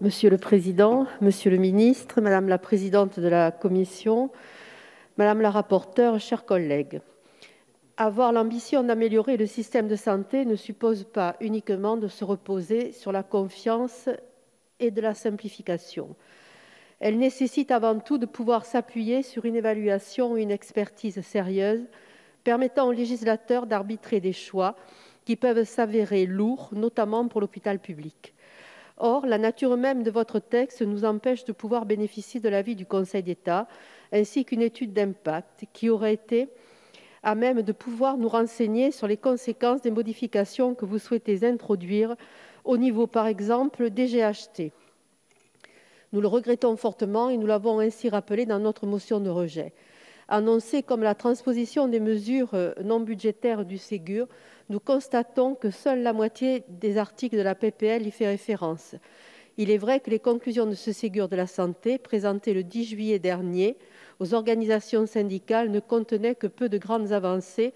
Monsieur le Président, Monsieur le Ministre, Madame la Présidente de la Commission, Madame la rapporteure, chers collègues. Avoir l'ambition d'améliorer le système de santé ne suppose pas uniquement de se reposer sur la confiance et de la simplification. Elle nécessite avant tout de pouvoir s'appuyer sur une évaluation ou une expertise sérieuse permettant aux législateurs d'arbitrer des choix qui peuvent s'avérer lourds, notamment pour l'hôpital public. Or, la nature même de votre texte nous empêche de pouvoir bénéficier de l'avis du Conseil d'État ainsi qu'une étude d'impact qui aurait été à même de pouvoir nous renseigner sur les conséquences des modifications que vous souhaitez introduire au niveau, par exemple, des GHT. Nous le regrettons fortement et nous l'avons ainsi rappelé dans notre motion de rejet. Annoncée comme la transposition des mesures non budgétaires du Ségur, nous constatons que seule la moitié des articles de la PPL y fait référence. Il est vrai que les conclusions de ce Ségur de la santé, présentées le 10 juillet dernier aux organisations syndicales, ne contenaient que peu de grandes avancées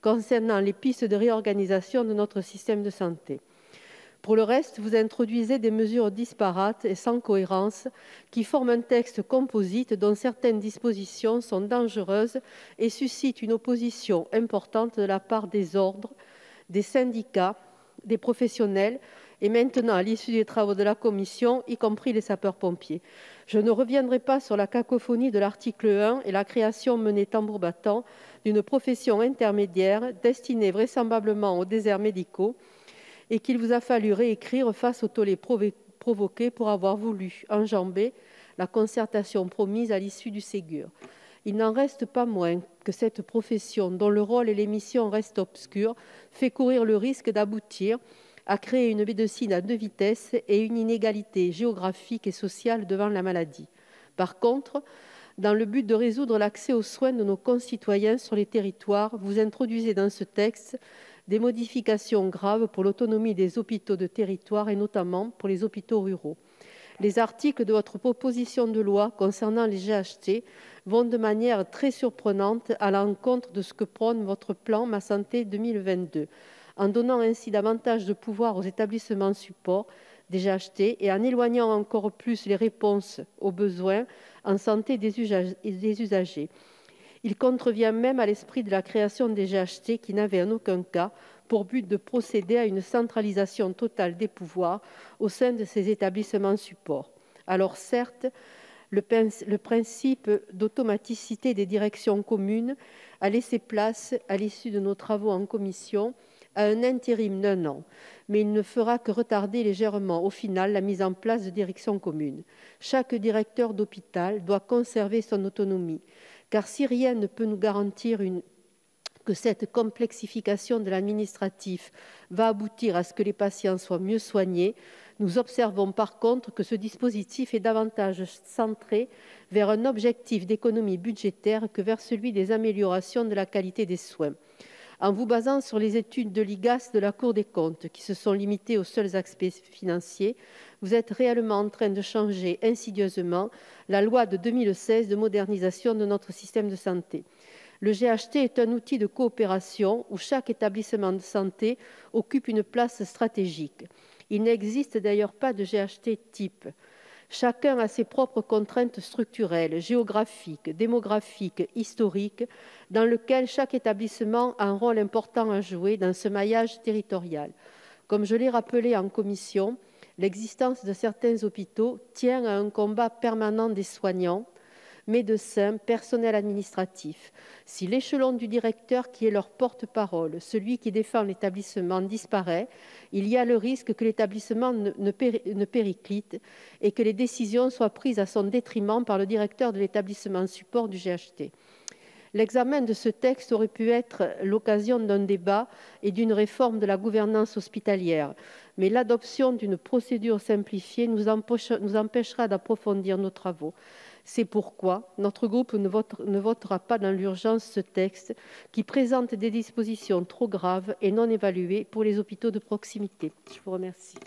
concernant les pistes de réorganisation de notre système de santé. Pour le reste, vous introduisez des mesures disparates et sans cohérence qui forment un texte composite dont certaines dispositions sont dangereuses et suscitent une opposition importante de la part des ordres, des syndicats, des professionnels et maintenant, à l'issue des travaux de la commission, y compris les sapeurs-pompiers. Je ne reviendrai pas sur la cacophonie de l'article 1 et la création menée tambour battant d'une profession intermédiaire destinée vraisemblablement aux déserts médicaux et qu'il vous a fallu réécrire face au tollé provoqué pour avoir voulu enjamber la concertation promise à l'issue du Ségur. Il n'en reste pas moins que cette profession, dont le rôle et les missions restent obscurs, fait courir le risque d'aboutir à créer une médecine à deux vitesses et une inégalité géographique et sociale devant la maladie. Par contre, dans le but de résoudre l'accès aux soins de nos concitoyens sur les territoires, vous introduisez dans ce texte des modifications graves pour l'autonomie des hôpitaux de territoire et notamment pour les hôpitaux ruraux. Les articles de votre proposition de loi concernant les GHT vont de manière très surprenante à l'encontre de ce que prône votre plan Ma Santé 2022, en donnant ainsi davantage de pouvoir aux établissements supports des GHT et en éloignant encore plus les réponses aux besoins en santé des usagers. Il contrevient même à l'esprit de la création des GHT qui n'avait en aucun cas pour but de procéder à une centralisation totale des pouvoirs au sein de ces établissements supports. Alors certes, le principe d'automaticité des directions communes a laissé place, à l'issue de nos travaux en commission, à un intérim d'1 an, mais il ne fera que retarder légèrement au final la mise en place de directions communes. Chaque directeur d'hôpital doit conserver son autonomie, car si rien ne peut nous garantir que cette complexification de l'administratif va aboutir à ce que les patients soient mieux soignés, nous observons par contre que ce dispositif est davantage centré vers un objectif d'économie budgétaire que vers celui des améliorations de la qualité des soins. En vous basant sur les études de l'IGAS de la Cour des comptes, qui se sont limitées aux seuls aspects financiers, vous êtes réellement en train de changer insidieusement la loi de 2016 de modernisation de notre système de santé. Le GHT est un outil de coopération où chaque établissement de santé occupe une place stratégique. Il n'existe d'ailleurs pas de GHT type. Chacun a ses propres contraintes structurelles, géographiques, démographiques, historiques, dans lesquelles chaque établissement a un rôle important à jouer dans ce maillage territorial. Comme je l'ai rappelé en commission, l'existence de certains hôpitaux tient à un combat permanent des soignants, médecins, personnel administratif. Si l'échelon du directeur qui est leur porte-parole, celui qui défend l'établissement, disparaît, il y a le risque que l'établissement ne périclite et que les décisions soient prises à son détriment par le directeur de l'établissement support du GHT. L'examen de ce texte aurait pu être l'occasion d'un débat et d'une réforme de la gouvernance hospitalière, mais l'adoption d'une procédure simplifiée nous empêchera d'approfondir nos travaux. C'est pourquoi notre groupe ne votera pas dans l'urgence ce texte qui présente des dispositions trop graves et non évaluées pour les hôpitaux de proximité. Je vous remercie.